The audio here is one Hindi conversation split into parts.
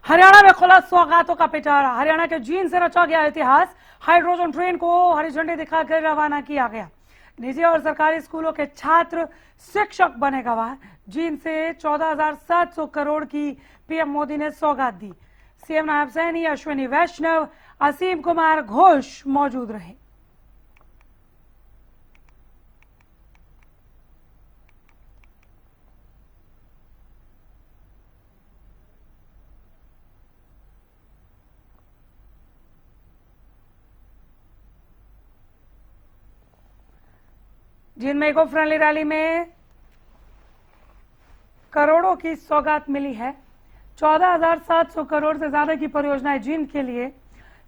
हरियाणा में खुला सौगातों का पिटारा। हरियाणा के जींद से रचा गया इतिहास। हाइड्रोजन ट्रेन को हरी झंडी दिखाकर रवाना किया गया। निजी और सरकारी स्कूलों के छात्र शिक्षक बने गवाह। जींद से 14,700 करोड़ की पीएम मोदी ने सौगात दी। सीएम नायब सैनी, अश्विनी वैष्णव, असीम कुमार घोष मौजूद रहे। जींद में इको फ्रेंडली रैली में करोड़ों की सौगात मिली है। 14,700 करोड़ से ज्यादा की परियोजनाएं जींद के लिए।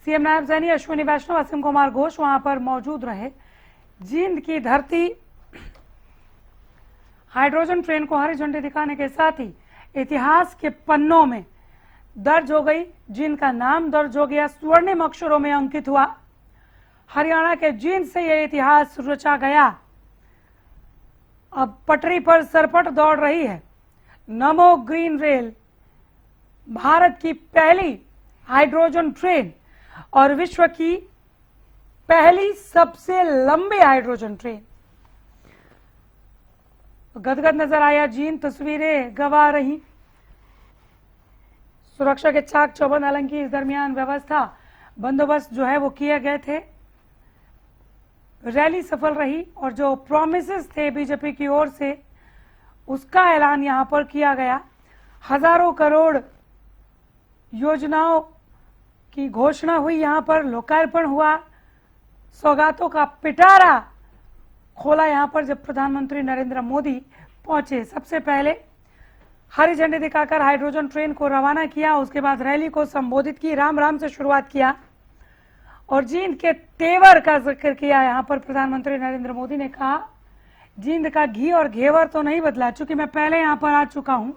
सीएम नायब सैनी, अश्विनी वैष्णव, असीम कुमार घोष वहां पर मौजूद रहे। जींद की धरती हाइड्रोजन ट्रेन को हरी झंडी दिखाने के साथ ही इतिहास के पन्नों में दर्ज हो गई। जींद का नाम दर्ज हो गया, स्वर्णिम अक्षरों में अंकित हुआ। हरियाणा के जींद से यह इतिहास रचा गया। अब पटरी पर सरपट दौड़ रही है नमो ग्रीन रेल, भारत की पहली हाइड्रोजन ट्रेन और विश्व की पहली सबसे लंबी हाइड्रोजन ट्रेन। गदगद नजर आया जींद, तस्वीरें गवा रही। सुरक्षा के चाक चौबंद, हालांकि इस दरमियान व्यवस्था बंदोबस्त जो है वो किए गए थे। रैली सफल रही और जो प्रॉमिसेस थे बीजेपी की ओर से उसका ऐलान यहां पर किया गया। हजारों करोड़ योजनाओं की घोषणा हुई, यहां पर लोकार्पण हुआ। सौगातों का पिटारा खोला यहां पर जब प्रधानमंत्री नरेंद्र मोदी पहुंचे। सबसे पहले हरी झंडी दिखाकर हाइड्रोजन ट्रेन को रवाना किया, उसके बाद रैली को संबोधित की, राम राम से शुरुआत किया और जींद के तेवर का जिक्र किया। यहां पर प्रधानमंत्री नरेंद्र मोदी ने कहा, जींद का घी और घेवर तो नहीं बदला, चूंकि मैं पहले यहां पर आ चुका हूं।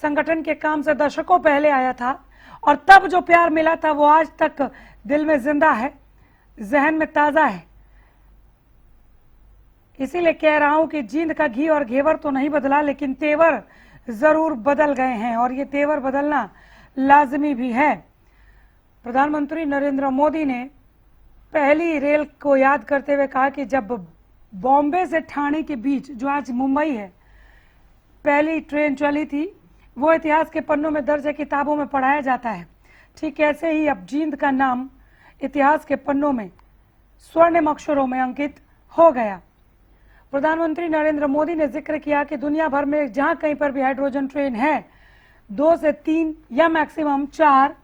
संगठन के काम से दशकों पहले आया था और तब जो प्यार मिला था वो आज तक दिल में जिंदा है, जहन में ताजा है। इसीलिए कह रहा हूं कि जींद का घी और घेवर तो नहीं बदला, लेकिन तेवर जरूर बदल गए हैं और ये तेवर बदलना लाजमी भी है। प्रधानमंत्री नरेंद्र मोदी ने पहली रेल को याद करते हुए कहा कि जब बॉम्बे से ठाणे के बीच, जो आज मुंबई है, पहली ट्रेन चली थी, वो इतिहास के पन्नों में दर्ज है, किताबों में पढ़ाया जाता है। ठीक ऐसे ही अब जींद का नाम इतिहास के पन्नों में स्वर्णिम अक्षरों में अंकित हो गया। प्रधानमंत्री नरेंद्र मोदी ने जिक्र किया कि दुनिया भर में जहां कहीं पर भी हाइड्रोजन ट्रेन है, 2 से 3 या मैक्सिमम 4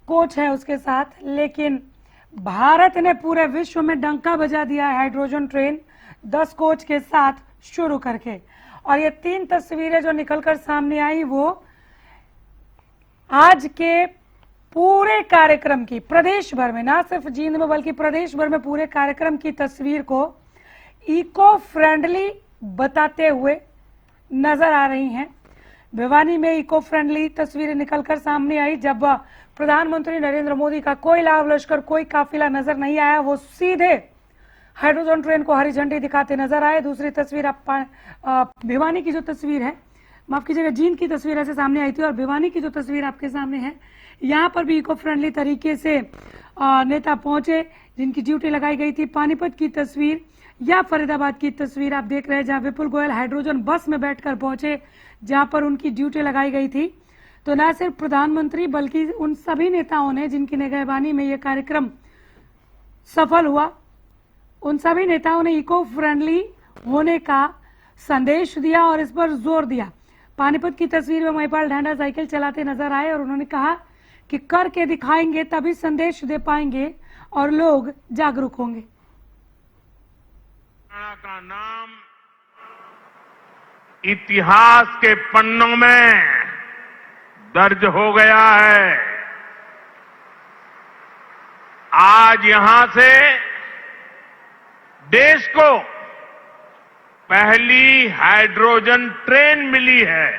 कोच है उसके साथ, लेकिन भारत ने पूरे विश्व में डंका बजा दिया है हाइड्रोजन ट्रेन 10 कोच के साथ शुरू करके। और ये 3 तस्वीरें जो निकलकर सामने आई वो आज के पूरे कार्यक्रम की, प्रदेश भर में, ना सिर्फ जींद में बल्कि प्रदेश भर में पूरे कार्यक्रम की तस्वीर को इको फ्रेंडली बताते हुए नजर आ रही हैं। भिवानी में इको फ्रेंडली तस्वीरें निकलकर सामने आई जब प्रधानमंत्री नरेंद्र मोदी का कोई लाव लश्कर, कोई काफिला नजर नहीं आया। वो सीधे हाइड्रोजन ट्रेन को हरी झंडी दिखाते नजर आए। दूसरी तस्वीर आप भिवानी की जो तस्वीर है, माफ कीजिएगा, जींद की तस्वीर ऐसे सामने आई थी और भिवानी की जो तस्वीर आपके सामने है, यहाँ पर भी इको फ्रेंडली तरीके से नेता पहुंचे जिनकी ड्यूटी लगाई गई थी। पानीपत की तस्वीर या फरीदाबाद की तस्वीर आप देख रहे हैं जहां विपुल गोयल हाइड्रोजन बस में बैठकर पहुंचे, जहां पर उनकी ड्यूटी लगाई गई थी। तो न सिर्फ प्रधानमंत्री बल्कि उन सभी नेताओं ने जिनकी निगहबानी में यह कार्यक्रम सफल हुआ, उन सभी नेताओं ने इको फ्रेंडली होने का संदेश दिया और इस पर जोर दिया। पानीपत की तस्वीर में महिपाल ढांडा साइकिल चलाते नजर आए और उन्होंने कहा कि करके दिखाएंगे तभी संदेश दे पाएंगे और लोग जागरूक होंगे। का नाम इतिहास के पन्नों में दर्ज हो गया है। आज यहां से देश को पहली हाइड्रोजन ट्रेन मिली है।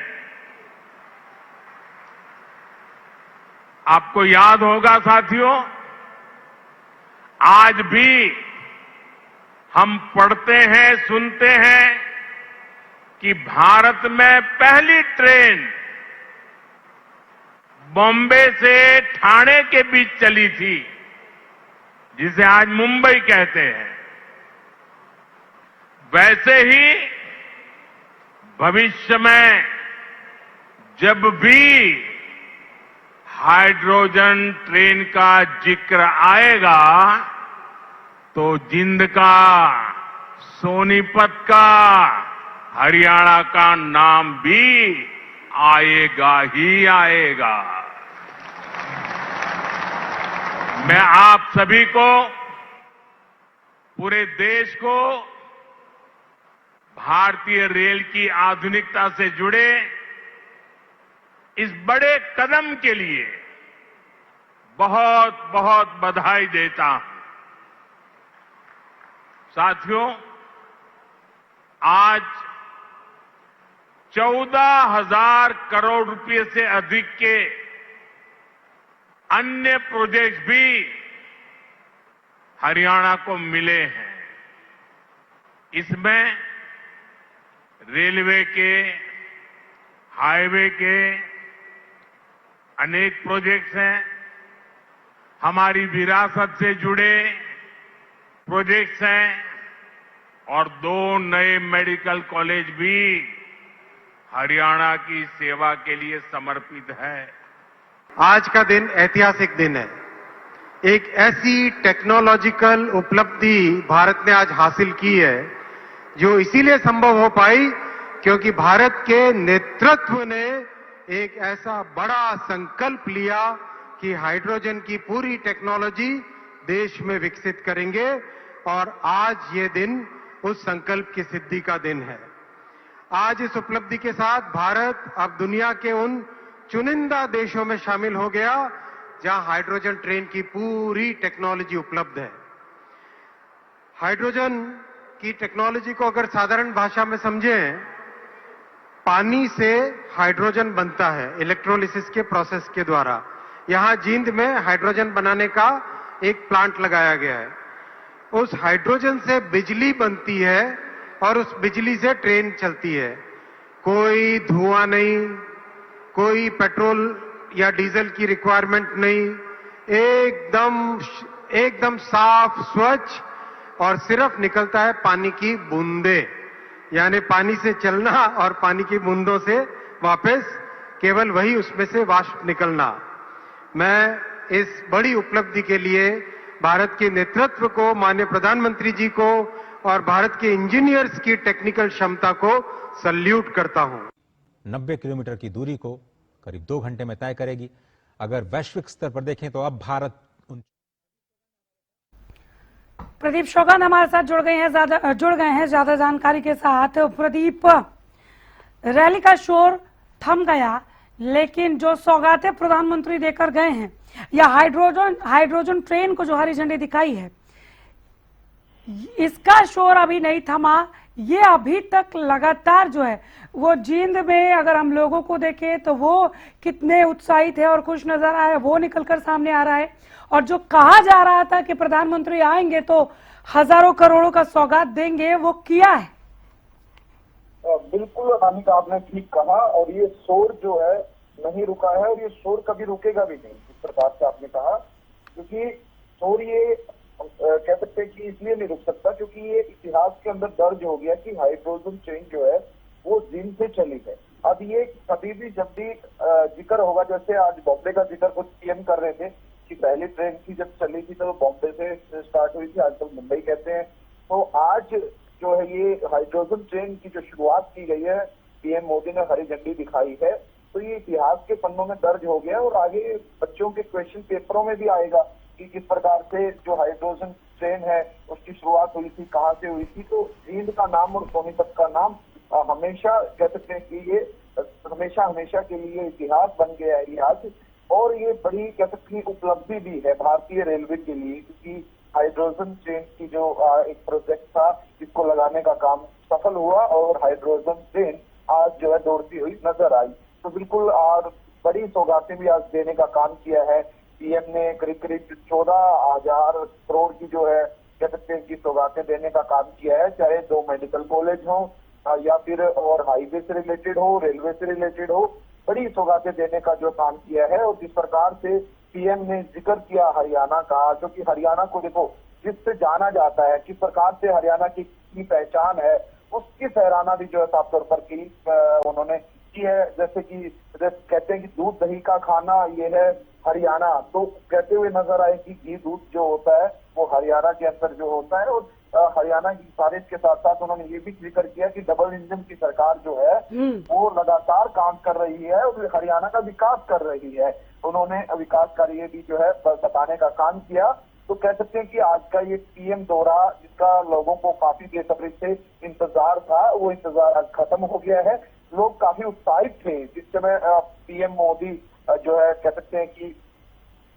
आपको याद होगा साथियों, आज भी हम पढ़ते हैं, सुनते हैं कि भारत में पहली ट्रेन बॉम्बे से ठाणे के बीच चली थी, जिसे आज मुंबई कहते हैं, वैसे ही भविष्य में जब भी हाइड्रोजन ट्रेन का जिक्र आएगा तो जिंद का, सोनीपत का, हरियाणा का नाम भी आएगा ही आएगा। मैं आप सभी को, पूरे देश को भारतीय रेल की आधुनिकता से जुड़े इस बड़े कदम के लिए बहुत बहुत बधाई देता हूं। साथियों, आज 14,000 करोड़ रुपए से अधिक के अन्य प्रोजेक्ट भी हरियाणा को मिले हैं। इसमें रेलवे के, हाईवे के अनेक प्रोजेक्ट्स हैं, हमारी विरासत से जुड़े प्रोजेक्ट्स हैं और 2 नए मेडिकल कॉलेज भी हरियाणा की सेवा के लिए समर्पित है। आज का दिन ऐतिहासिक दिन है। एक ऐसी टेक्नोलॉजिकल उपलब्धि भारत ने आज हासिल की है जो इसीलिए संभव हो पाई क्योंकि भारत के नेतृत्व ने एक ऐसा बड़ा संकल्प लिया कि हाइड्रोजन की पूरी टेक्नोलॉजी देश में विकसित करेंगे और आज ये दिन उस संकल्प की सिद्धि का दिन है। आज इस उपलब्धि के साथ भारत अब दुनिया के उन चुनिंदा देशों में शामिल हो गया जहां हाइड्रोजन ट्रेन की पूरी टेक्नोलॉजी उपलब्ध है। हाइड्रोजन की टेक्नोलॉजी को अगर साधारण भाषा में समझें, पानी से हाइड्रोजन बनता है इलेक्ट्रोलिसिस के प्रोसेस के द्वारा। यहां जींद में हाइड्रोजन बनाने का एक प्लांट लगाया गया है। उस हाइड्रोजन से बिजली बनती है और उस बिजली से ट्रेन चलती है। कोई धुआं नहीं, कोई पेट्रोल या डीजल की रिक्वायरमेंट नहीं, एकदम साफ, स्वच्छ और सिर्फ निकलता है पानी की बूंदे, यानी पानी से चलना और पानी की बूंदों से वापस केवल वही उसमें से वाष्प निकलना। मैं इस बड़ी उपलब्धि के लिए भारत के नेतृत्व को, माननीय प्रधानमंत्री जी को और भारत के इंजीनियर्स की टेक्निकल क्षमता को सल्यूट करता हूं। 90 किलोमीटर की दूरी को करीब 2 घंटे में तय करेगी। अगर वैश्विक स्तर पर देखें तो अब भारत प्रदीप शौगान हमारे साथ जुड़ गए हैं ज्यादा जानकारी के साथ। प्रदीप, रैली का शोर थम गया, लेकिन जो सौगातें प्रधानमंत्री देकर गए हैं या हाइड्रोजन ट्रेन को जो हरी झंडी दिखाई है, इसका शोर अभी नहीं थमा। ये अभी तक लगातार जो है वो जींद में अगर हम लोगों को देखें तो वो कितने उत्साहित है और खुश नजर आए वो निकलकर सामने आ रहा है। और जो कहा जा रहा था कि प्रधानमंत्री आएंगे तो हजारों करोड़ों का सौगात देंगे, वो किया है। बिल्कुल अनिका, आपने ठीक कहा। और ये शोर जो है नहीं रुका है और ये शोर कभी रुकेगा भी नहीं, जिस प्रकार से आपने कहा। क्योंकि शोर ये कह सकते हैं कि इसलिए नहीं रुक सकता क्योंकि ये इतिहास के अंदर दर्ज हो गया कि हाइड्रोजन ट्रेन जो है वो जींद से चली है। अब ये कभी भी जब भी जिक्र होगा, जैसे आज बॉम्बे का जिक्र कुछ पीएम कर रहे थे कि पहली ट्रेन की जब चली थी तो बॉम्बे से स्टार्ट हुई थी, आजकल मुंबई कहते हैं। तो आज जो है ये हाइड्रोजन ट्रेन की जो शुरुआत की गई है, पीएम मोदी ने हरी झंडी दिखाई है, तो ये इतिहास के पन्नों में दर्ज हो गया और आगे बच्चों के क्वेश्चन पेपरों में भी आएगा कि किस प्रकार से जो हाइड्रोजन ट्रेन है उसकी शुरुआत हुई थी, कहाँ से हुई थी। तो जींद का नाम और सोनीपत का नाम हमेशा कह सकते हैं कि ये हमेशा के लिए इतिहास बन गया है ये आज। और ये बड़ी कह सकते हैं उपलब्धि भी है भारतीय रेलवे के लिए, क्योंकि हाइड्रोजन ट्रेन की जो एक प्रोजेक्ट था इसको लगाने का काम सफल हुआ और हाइड्रोजन ट्रेन आज जो है दौड़ती हुई नजर आई। तो बिल्कुल और बड़ी सौगातें भी आज देने का काम किया है पीएम ने। करीब 14,000 करोड़ की जो है कह सकते हैं कि सौगातें देने का काम किया है, चाहे 2 मेडिकल कॉलेज हो या फिर और हाईवे से रिलेटेड हो, रेलवे से रिलेटेड हो बड़ी सौगातें देने का जो काम किया है। और जिस प्रकार से पीएम ने जिक्र किया हरियाणा का, क्योंकि हरियाणा को देखो जिससे जाना जाता है, किस प्रकार से हरियाणा की पहचान है, उसकी सराहना भी जो है साफ तौर पर की उन्होंने की है। जैसे कि कहते हैं कि दूध दही का खाना ये है हरियाणा, तो कहते हुए नजर आए कि घी दूध जो होता है वो हरियाणा के अंदर जो होता है। और हरियाणा की सिफारिश के साथ साथ उन्होंने ये भी जिक्र किया कि डबल इंजन की सरकार जो है वो लगातार काम कर रही है और हरियाणा का विकास कर रही है। उन्होंने विकास कार्य भी जो है बताने का काम किया। तो कह सकते हैं कि आज का ये पीएम दौरा, जिसका लोगों को काफी बेसब्री से इंतजार था, वो इंतजार आज खत्म हो गया है। लोग काफी उत्साहित थे जिस समय पीएम मोदी जो है कह सकते हैं कि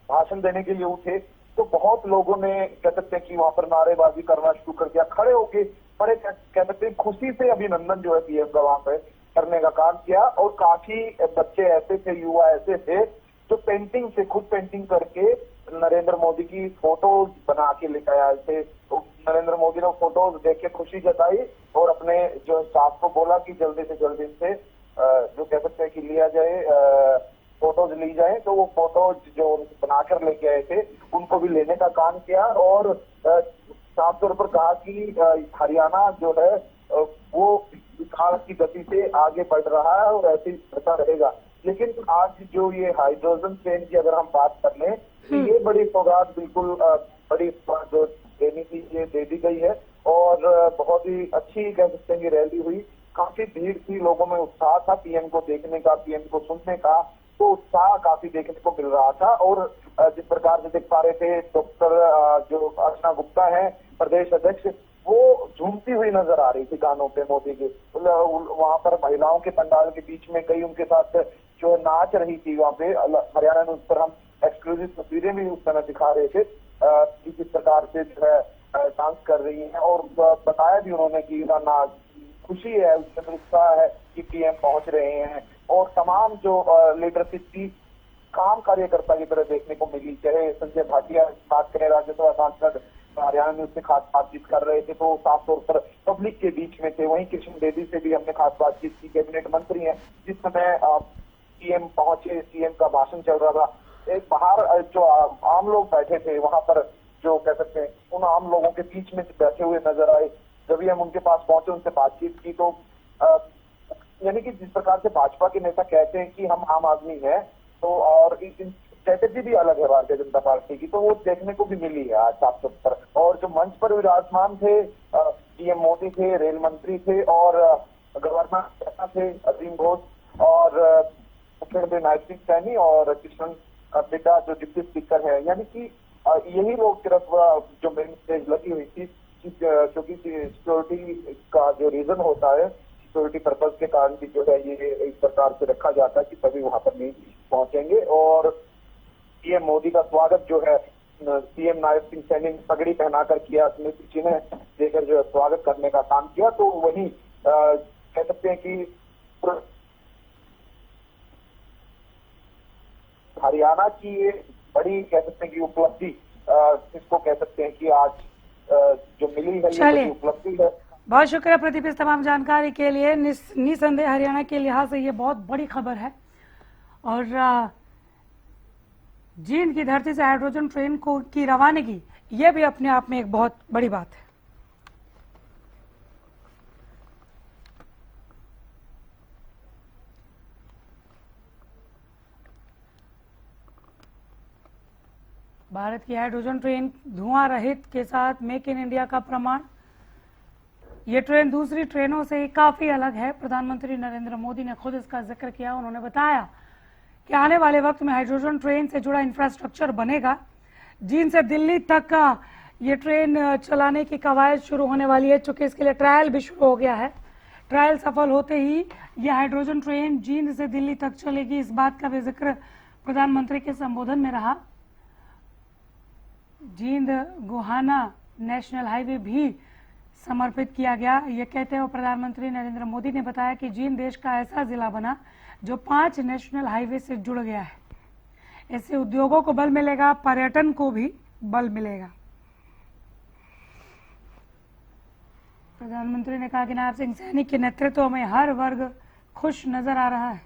भाषण देने के लिए उठे, तो बहुत लोगों ने कह सकते हैं कि वहां पर नारेबाजी करना शुरू कर दिया, खड़े होके बड़े कह सकते हैं खुशी से अभिनंदन जो है पीएम का वहां पे करने का काम किया। और काफी बच्चे ऐसे थे, युवा ऐसे थे जो पेंटिंग से, खुद पेंटिंग करके नरेंद्र मोदी की फोटोज बना के लेकर आए थे। तो नरेंद्र मोदी ने फोटोज देख के खुशी जताई और अपने जो स्टाफ को बोला कि जल्दी से जल्दी से जो कह सकते हैं कि लिया जाए, फोटोज ली जाए। तो वो फोटोज जो बनाकर लेके आए थे उनको भी लेने का काम किया और साफ तौर पर कहा कि हरियाणा जो है वो विकास की गति से आगे बढ़ रहा है और ऐसे ही बढ़ता रहेगा। लेकिन आज जो ये हाइड्रोजन ट्रेन की अगर हम बात कर लें तो ये बड़ी सौगात बिल्कुल बड़ी जो देनी थी ये दे दी गई है। और बहुत ही अच्छी कह सकते हैं कि रैली हुई, काफी भीड़ थी, लोगों में उत्साह था पीएम को देखने का, पीएम को सुनने का, तो उत्साह काफी देखने को मिल रहा था। और जिस प्रकार से देख पा रहे थे डॉक्टर जो अर्चना गुप्ता है प्रदेश अध्यक्ष, वो झूमती हुई नजर आ रही थी गानों पे मोदी के। वहां पर महिलाओं के पंडाल के बीच में कई उनके साथ जो नाच रही थी वहां पे। हरियाणा में उस पर हम एक्सक्लूसिव तस्वीरें भी उस समय दिखा रहे थे कि किस प्रकार से जो है डांस कर रही है। और बताया भी उन्होंने कि खुशी है, उसमें उत्साह है कि पीएम पहुंच रहे हैं। और तमाम जो लीडरशिप की काम कार्यकर्ता की तरह देखने को मिली, चाहे संजय भाटिया बात करें, राज्यसभा सांसद हरियाणा में उससे खास बातचीत कर रहे थे तो साफ तौर पर पब्लिक के बीच में थे। वहीं कृष्ण बेदी से भी हमने खास बातचीत की, कैबिनेट मंत्री हैं। जिस समय पीएम पहुंचे, सीएम का भाषण चल रहा था, एक बाहर जो आम लोग बैठे थे वहां पर, जो कह सकते हैं उन आम लोगों के बीच में बैठे हुए नजर आए। जब हम उनके पास पहुंचे, उनसे बातचीत की, तो यानी कि जिस प्रकार से भाजपा के नेता कहते हैं कि हम आम आदमी हैं, तो और स्ट्रेटेजी भी अलग है भारतीय जनता पार्टी की, तो वो देखने को भी मिली है आज साफ तौर पर। और जो मंच पर विराजमान थे, पीएम मोदी थे, रेल मंत्री थे और गवर्नर थे अजीम घोष और मुख्यमंत्री नायब सिंह सैनी और कृष्ण बेटा जो डिप्टी स्पीकर है, यानी कि यही लोग सिर्फ जो मेन स्टेज लगी हुई थी, क्योंकि सिक्योरिटी का जो रीजन होता है, सिक्योरिटी पर्पज के कारण भी जो है ये इस प्रकार से रखा जाता है कि सभी वहां पर नहीं पहुंचेंगे। और पीएम मोदी का स्वागत जो है सीएम नायब सिंह सैनी ने पगड़ी पहनाकर किया, स्मृति चिन्ह देकर जो है स्वागत करने का काम किया। तो वही कह सकते हैं कि हरियाणा की ये बड़ी कह सकते हैं कि उपलब्धि, इसको कह सकते हैं कि आज जो मिली है ये बड़ी उपलब्धि है। बहुत शुक्रिया प्रदीप इस तमाम जानकारी के लिए। निसंदेह हरियाणा के लिहाज से ये बहुत बड़ी खबर है और जींद की धरती से हाइड्रोजन ट्रेन की रवानगी ये भी अपने आप में एक बहुत बड़ी बात है। भारत की हाइड्रोजन ट्रेन धुआं रहित के साथ मेक इन इंडिया का प्रमाण। ये ट्रेन दूसरी ट्रेनों से काफी अलग है। प्रधानमंत्री नरेंद्र मोदी ने खुद इसका जिक्र किया। उन्होंने बताया कि आने वाले वक्त में हाइड्रोजन ट्रेन से जुड़ा इंफ्रास्ट्रक्चर बनेगा। जींद से दिल्ली तक का ये ट्रेन चलाने की कवायद शुरू होने वाली है, चूंकि इसके लिए ट्रायल भी शुरू हो गया है। ट्रायल सफल होते ही ये हाइड्रोजन ट्रेन जींद से दिल्ली तक चलेगी। इस बात का भी जिक्र प्रधानमंत्री के संबोधन में रहा। जींद गोहाना नेशनल हाईवे भी समर्पित किया गया। ये कहते हुए प्रधानमंत्री नरेंद्र मोदी ने बताया कि जींद देश का ऐसा जिला बना जो 5 नेशनल हाईवे से जुड़ गया है। इससे उद्योगों को बल मिलेगा, पर्यटन को भी बल मिलेगा। प्रधानमंत्री ने कहा कि नायब सिंह सैनी के नेतृत्व में हर वर्ग खुश नजर आ रहा है।